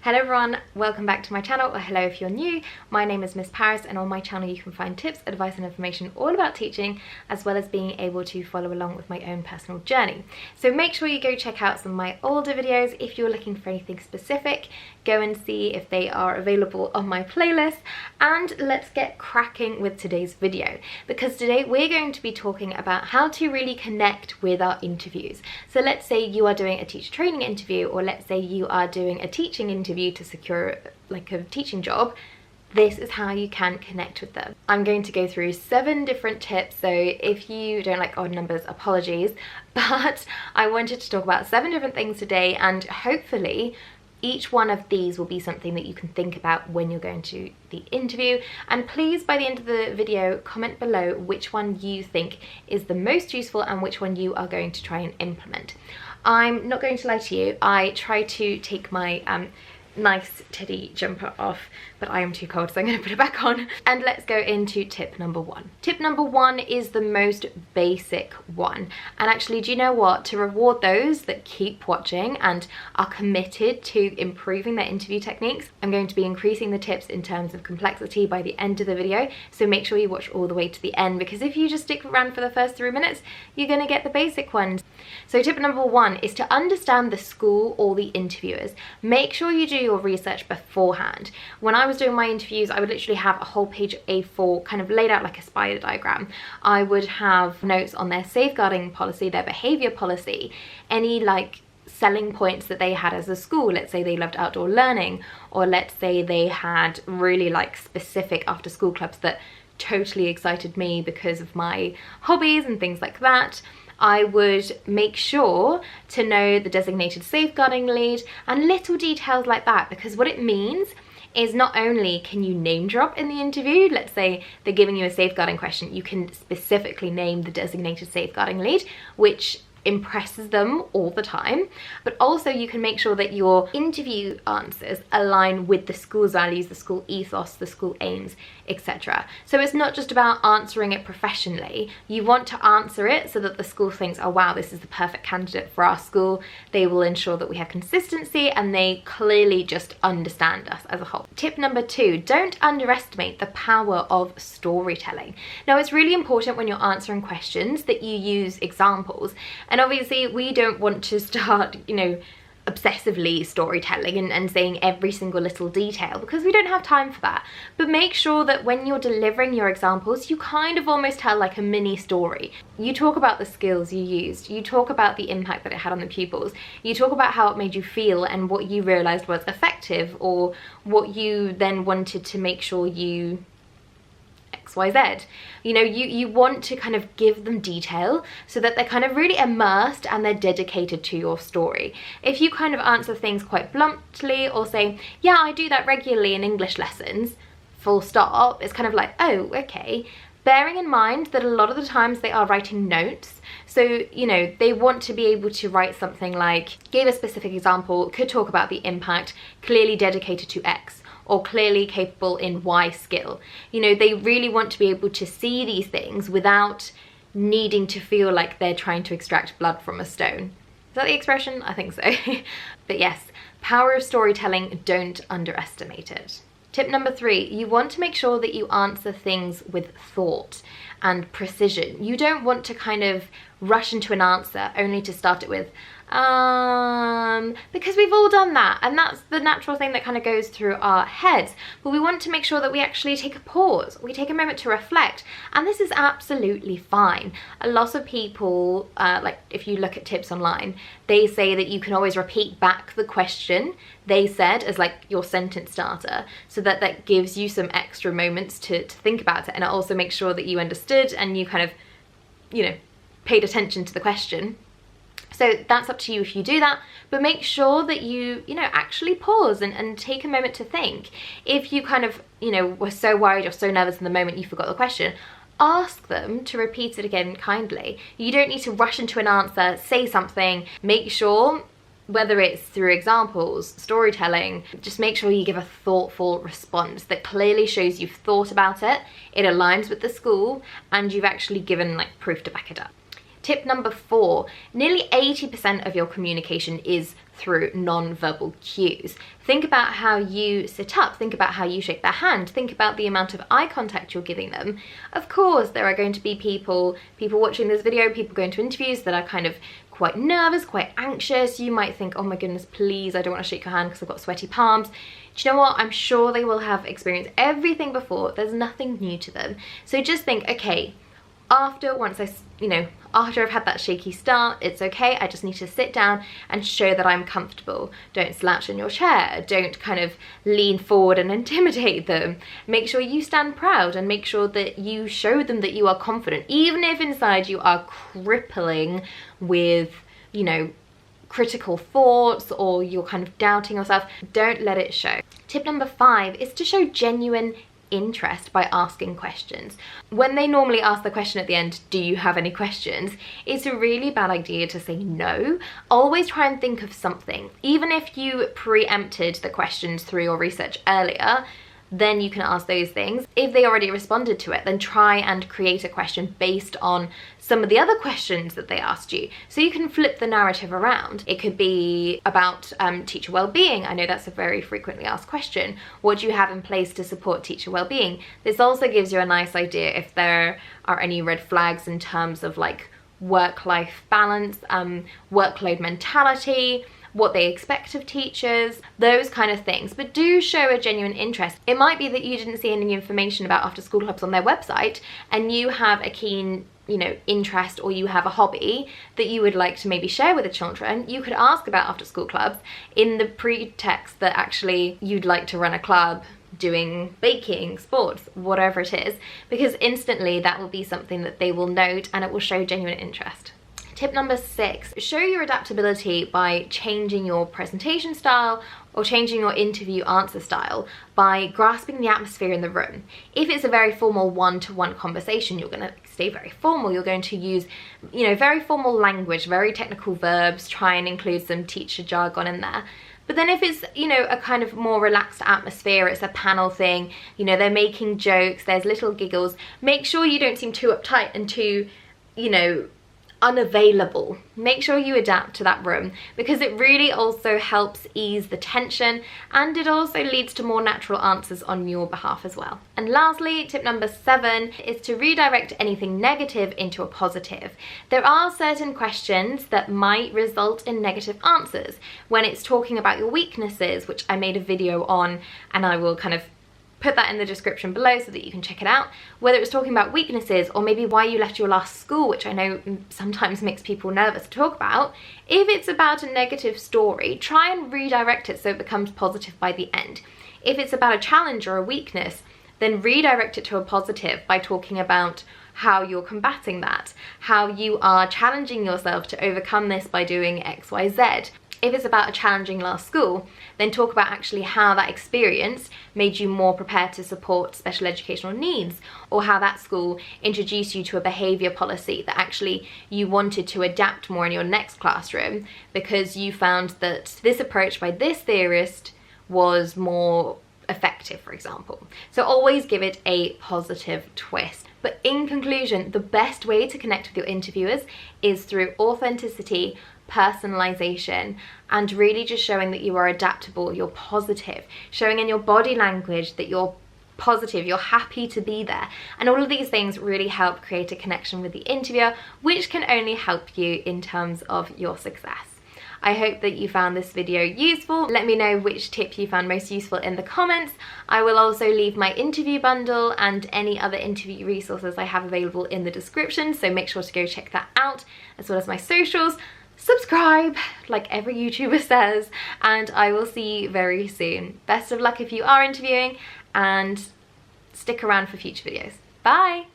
Hello everyone, welcome back to my channel, or hello if you're new. My name is Miss Paris and on my channel you can find tips, advice and information all about teaching, as well as being able to follow along with my own personal journey. So make sure you go check out some of my older videos. If you're looking for anything specific, go and see if they are available on my playlist. And let's get cracking with today's video, because today we're going to be talking about how to really connect with our interviews. So let's say you are doing a teacher training interview, or let's say you are doing a teaching interview to secure like a teaching job. This is how you can connect with them. I'm going to go through 7 different tips, so if you don't like odd numbers, apologies, but I wanted to talk about 7 different things today, and hopefully each one of these will be something that you can think about when you're going to the interview. And please, by the end of the video, comment below which one you think is the most useful and which one you are going to try and implement. I'm not going to lie to you, I try to take my nice teddy jumper off, but I am too cold, so I'm going to put it back on. And let's go into tip number 1. Tip number 1 is the most basic one, and actually, do you know what, to reward those that keep watching and are committed to improving their interview techniques, I'm going to be increasing the tips in terms of complexity by the end of the video. So make sure you watch all the way to the end, because if you just stick around for the first 3 minutes, you're going to get the basic ones. So tip number 1 is to understand the school or the interviewers. Make sure you do your research beforehand. When I was doing my interviews, I would literally have a whole page of A4 kind of laid out like a spider diagram. I would have notes on their safeguarding policy, their behaviour policy, any like selling points that they had as a school. Let's say they loved outdoor learning, or let's say they had really like specific after school clubs that totally excited me because of my hobbies and things like that. I would make sure to know the designated safeguarding lead and little details like that, because what it means is not only can you name drop in the interview, let's say they're giving you a safeguarding question, you can specifically name the designated safeguarding lead, which impresses them all the time, but also you can make sure that your interview answers align with the school's values, the school ethos, the school aims, etc. So it's not just about answering it professionally. You want to answer it so that the school thinks, oh wow, this is the perfect candidate for our school. They will ensure that we have consistency and they clearly just understand us as a whole. Tip number 2, don't underestimate the power of storytelling. Now, it's really important when you're answering questions that you use examples. And obviously we don't want to start, obsessively storytelling and saying every single little detail, because we don't have time for that. But make sure that when you're delivering your examples, you kind of almost tell like a mini story. You talk about the skills you used, you talk about the impact that it had on the pupils, you talk about how it made you feel and what you realized was effective, or what you then wanted to make sure you XYZ. You want to kind of give them detail so that they're kind of really immersed and they're dedicated to your story. If you kind of answer things quite bluntly or say, yeah, I do that regularly in English lessons, full stop, it's kind of like, oh, okay. Bearing in mind that a lot of the times they are writing notes, so they want to be able to write something like, gave a specific example, could talk about the impact, clearly dedicated to X, or clearly capable in Y skill. They really want to be able to see these things without needing to feel like they're trying to extract blood from a stone. Is that the expression? I think so. But yes, power of storytelling, don't underestimate it. Tip number 3, you want to make sure that you answer things with thought and precision. You don't want to kind of rush into an answer only to start it with, because we've all done that, and that's the natural thing that kind of goes through our heads. But we want to make sure that we actually take a pause, we take a moment to reflect, and this is absolutely fine. A lot of people, like if you look at tips online, they say that you can always repeat back the question they said as like your sentence starter, so that gives you some extra moments to think about it, and it also makes sure that you understood and you kind of, paid attention to the question. So that's up to you if you do that, but make sure that you actually pause and take a moment to think. If you kind of, were so worried or so nervous in the moment you forgot the question, ask them to repeat it again kindly. You don't need to rush into an answer, say something. Make sure, whether it's through examples, storytelling, just make sure you give a thoughtful response that clearly shows you've thought about it, it aligns with the school, and you've actually given like proof to back it up. Tip number 4, nearly 80% of your communication is through non-verbal cues. Think about how you sit up, think about how you shake their hand, think about the amount of eye contact you're giving them. Of course, there are going to be people watching this video, people going to interviews that are kind of quite nervous, quite anxious. You might think, oh my goodness, please, I don't want to shake your hand because I've got sweaty palms. Do you know what? I'm sure they will have experienced everything before. There's nothing new to them. So just think, okay, after I've had that shaky start, it's okay. I just need to sit down and show that I'm comfortable. Don't slouch in your chair. Don't kind of lean forward and intimidate them. Make sure you stand proud and make sure that you show them that you are confident, even if inside you are crippling with, critical thoughts or you're kind of doubting yourself. Don't let it show. Tip number 5 is to show genuine interest by asking questions. When they normally ask the question at the end, do you have any questions, it's a really bad idea to say no. Always try and think of something. Even if you preempted the questions through your research earlier, then you can ask those things. If they already responded to it, then try and create a question based on some of the other questions that they asked you. So you can flip the narrative around. It could be about teacher well-being. I know that's a very frequently asked question. What do you have in place to support teacher well-being? This also gives you a nice idea if there are any red flags in terms of like work-life balance, workload mentality, what they expect of teachers, those kind of things. But do show a genuine interest. It might be that you didn't see any information about after school clubs on their website and you have a keen interest, or you have a hobby that you would like to maybe share with the children. You could ask about after school clubs in the pretext that actually you'd like to run a club doing baking, sports, whatever it is, because instantly that will be something that they will note and it will show genuine interest. Tip number 6, show your adaptability by changing your presentation style or changing your interview answer style by grasping the atmosphere in the room. If it's a very formal one-to-one conversation, you're going to stay very formal. You're going to use, very formal language, very technical verbs, try and include some teacher jargon in there. But then if it's, a kind of more relaxed atmosphere, it's a panel thing, they're making jokes, there's little giggles, make sure you don't seem too uptight and too, unavailable. Make sure you adapt to that room, because it really also helps ease the tension and it also leads to more natural answers on your behalf as well. And lastly, tip number 7 is to redirect anything negative into a positive. There are certain questions that might result in negative answers when it's talking about your weaknesses, which I made a video on and I will kind of put that in the description below so that you can check it out. Whether it's talking about weaknesses or maybe why you left your last school, which I know sometimes makes people nervous to talk about, if it's about a negative story, try and redirect it so it becomes positive by the end. If it's about a challenge or a weakness, then redirect it to a positive by talking about how you're combating that, how you are challenging yourself to overcome this by doing X, Y, Z. If it's about a challenging last school, then talk about actually how that experience made you more prepared to support special educational needs, or how that school introduced you to a behaviour policy that actually you wanted to adapt more in your next classroom because you found that this approach by this theorist was more effective, for example. So always give it a positive twist. But in conclusion, the best way to connect with your interviewers is through authenticity, personalization, and really just showing that you are adaptable, you're positive, showing in your body language that you're positive, you're happy to be there. And all of these things really help create a connection with the interviewer, which can only help you in terms of your success. I hope that you found this video useful. Let me know which tip you found most useful in the comments. I will also leave my interview bundle and any other interview resources I have available in the description, so make sure to go check that out, as well as my socials. Subscribe, like every YouTuber says, and I will see you very soon. Best of luck if you are interviewing, and stick around for future videos. Bye!